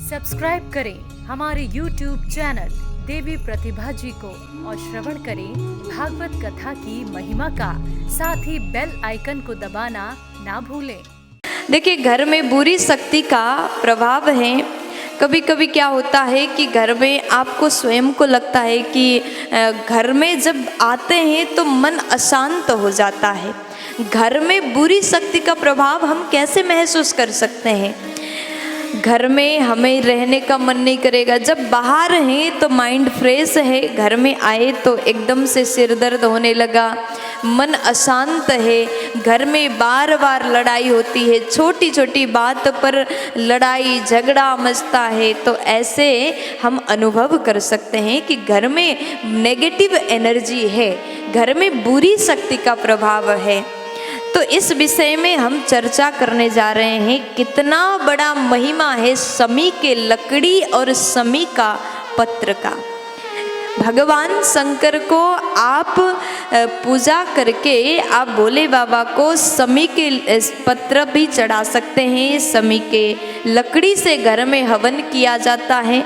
Subscribe करें हमारे YouTube channel देवी प्रतिभा जी को और श्रवण करें भागवत कथा की महिमा का, साथ ही बेल आइकन को दबाना ना भूलें। देखिए, घर में बुरी शक्ति का प्रभाव है। कभी कभी क्या होता है कि घर में आपको स्वयं को लगता है कि घर में जब आते हैं तो मन अशांत हो जाता है। घर में बुरी शक्ति का प्रभाव हम कैसे महसूस कर सकते हैं? घर में हमें रहने का मन नहीं करेगा। जब बाहर हैं तो माइंड फ्रेश है, घर में आए तो एकदम से सिर दर्द होने लगा, मन अशांत है। घर में बार बार लड़ाई होती है, छोटी छोटी बात पर लड़ाई झगड़ा मचता है। तो ऐसे हम अनुभव कर सकते हैं कि घर में नेगेटिव एनर्जी है, घर में बुरी शक्ति का प्रभाव है। तो इस विषय में हम चर्चा करने जा रहे हैं, कितना बड़ा महिमा है समी के लकड़ी और समी का पत्र का। भगवान शंकर को आप पूजा करके आप भोले बाबा को समी के पत्र भी चढ़ा सकते हैं। समी के लकड़ी से घर में हवन किया जाता है।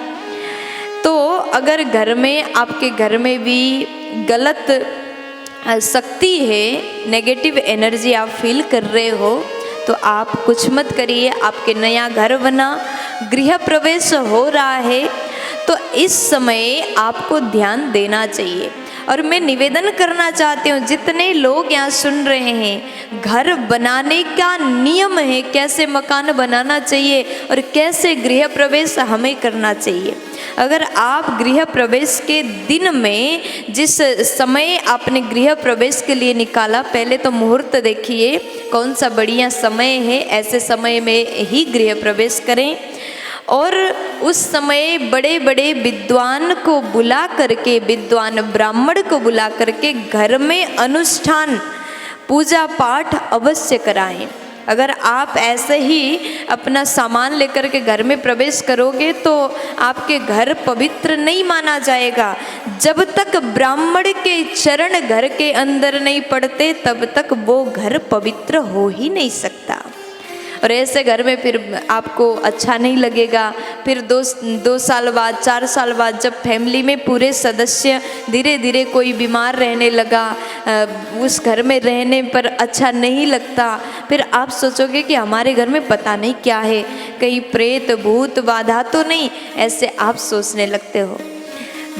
तो अगर घर में आपके घर में भी गलत शक्ति है, नेगेटिव एनर्जी आप फील कर रहे हो, तो आप कुछ मत करिए। आपके नया घर बना, गृह प्रवेश हो रहा है, तो इस समय आपको ध्यान देना चाहिए। और मैं निवेदन करना चाहती हूँ, जितने लोग यहाँ सुन रहे हैं, घर बनाने का नियम है, कैसे मकान बनाना चाहिए और कैसे गृह प्रवेश हमें करना चाहिए। अगर आप गृह प्रवेश के दिन में जिस समय आपने गृह प्रवेश के लिए निकाला, पहले तो मुहूर्त देखिए कौन सा बढ़िया समय है, ऐसे समय में ही गृह प्रवेश करें। और उस समय बड़े बड़े विद्वान को बुला करके, विद्वान ब्राह्मण को बुला करके घर में अनुष्ठान पूजा पाठ अवश्य कराएं। अगर आप ऐसे ही अपना सामान लेकर के घर में प्रवेश करोगे तो आपके घर पवित्र नहीं माना जाएगा। जब तक ब्राह्मण के चरण घर के अंदर नहीं पड़ते, तब तक वो घर पवित्र हो ही नहीं सकता। और ऐसे घर में फिर आपको अच्छा नहीं लगेगा। फिर दो साल बाद, 4 साल बाद, जब फैमिली में पूरे सदस्य धीरे धीरे कोई बीमार रहने लगा, उस घर में रहने पर अच्छा नहीं लगता, फिर आप सोचोगे कि हमारे घर में पता नहीं क्या है, कहीं प्रेत भूत बाधा तो नहीं, ऐसे आप सोचने लगते हो।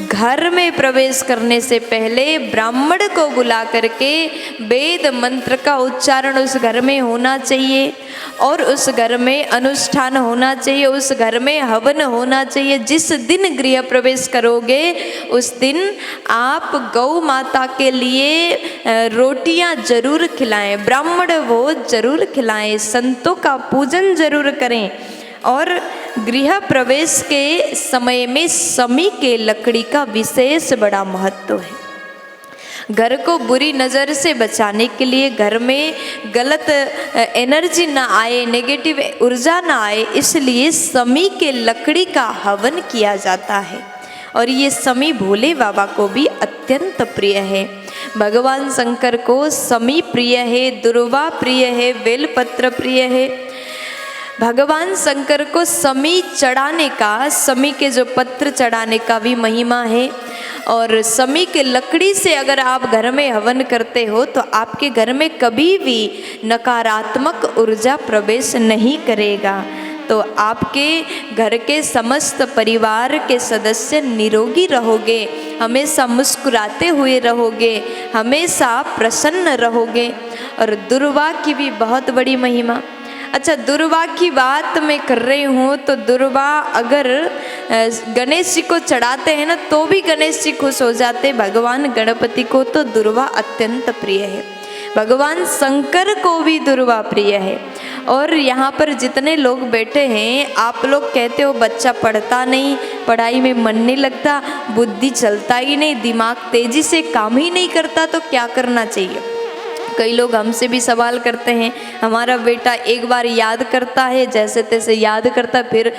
घर में प्रवेश करने से पहले ब्राह्मण को बुला करके वेद मंत्र का उच्चारण उस घर में होना चाहिए और उस घर में अनुष्ठान होना चाहिए, उस घर में हवन होना चाहिए। जिस दिन गृह प्रवेश करोगे उस दिन आप गौ माता के लिए रोटियां जरूर खिलाएं, ब्राह्मण भोज जरूर खिलाएं, संतों का पूजन जरूर करें। और गृह प्रवेश के समय में समी के लकड़ी का विशेष बड़ा महत्व है। घर को बुरी नज़र से बचाने के लिए, घर में गलत एनर्जी ना आए, नेगेटिव ऊर्जा ना आए, इसलिए समी के लकड़ी का हवन किया जाता है। और ये समी भोले बाबा को भी अत्यंत प्रिय है। भगवान शंकर को समी प्रिय है, दुर्वा प्रिय है, बेलपत्र प्रिय है। भगवान शंकर को समी चढ़ाने का, समी के जो पत्र चढ़ाने का भी महिमा है। और समी के लकड़ी से अगर आप घर में हवन करते हो तो आपके घर में कभी भी नकारात्मक ऊर्जा प्रवेश नहीं करेगा। तो आपके घर के समस्त परिवार के सदस्य निरोगी रहोगे, हमेशा मुस्कुराते हुए रहोगे, हमेशा प्रसन्न रहोगे। और दुर्वा की भी बहुत बड़ी महिमा। अच्छा, दुर्वा की बात मैं कर रही हूँ, तो दुर्वा अगर गणेश जी को चढ़ाते हैं ना, तो भी गणेश जी खुश हो जाते। भगवान गणपति को तो दुर्वा अत्यंत प्रिय है, भगवान शंकर को भी दुर्वा प्रिय है। और यहाँ पर जितने लोग बैठे हैं, आप लोग कहते हो बच्चा पढ़ता नहीं, पढ़ाई में मन नहीं लगता, बुद्धि चलता ही नहीं, दिमाग तेजी से काम ही नहीं करता, तो क्या करना चाहिए? कई लोग हमसे भी सवाल करते हैं, हमारा बेटा एक बार याद करता है, जैसे तैसे याद करता है, फिर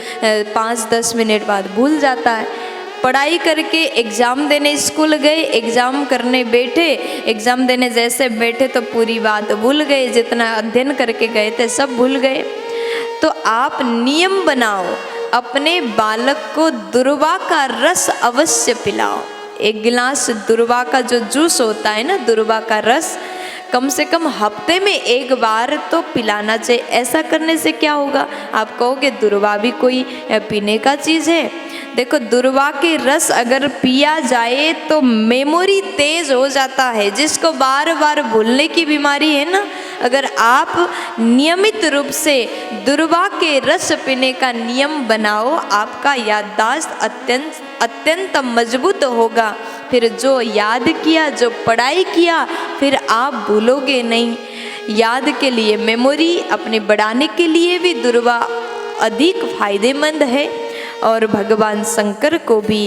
5-10 मिनट बाद भूल जाता है। पढ़ाई करके एग्ज़ाम देने स्कूल गए, एग्ज़ाम करने बैठे, एग्ज़ाम देने जैसे बैठे तो पूरी बात भूल गए, जितना अध्ययन करके गए थे सब भूल गए। तो आप नियम बनाओ, अपने बालक को दुर्वा का रस अवश्य पिलाओ। एक गिलास दुर्वा का जो जूस होता है ना, दुर्वा का रस, कम से कम हफ्ते में एक बार तो पिलाना चाहिए। ऐसा करने से क्या होगा? आप कहोगे दुर्वा भी कोई पीने का चीज़ है? देखो, दुर्वा के रस अगर पिया जाए तो मेमोरी तेज हो जाता है। जिसको बार बार भूलने की बीमारी है ना, अगर आप नियमित रूप से दुर्वा के रस पीने का नियम बनाओ, आपका याददाश्त अत्यंत मजबूत होगा। फिर जो याद किया, जो पढ़ाई किया, फिर आप भूलोगे नहीं। याद के लिए, मेमोरी अपने बढ़ाने के लिए भी दुर्वा अधिक फायदेमंद है। और भगवान शंकर को भी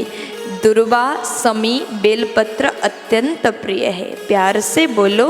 दुर्वा, समी, बेलपत्र अत्यंत प्रिय है। प्यार से बोलो।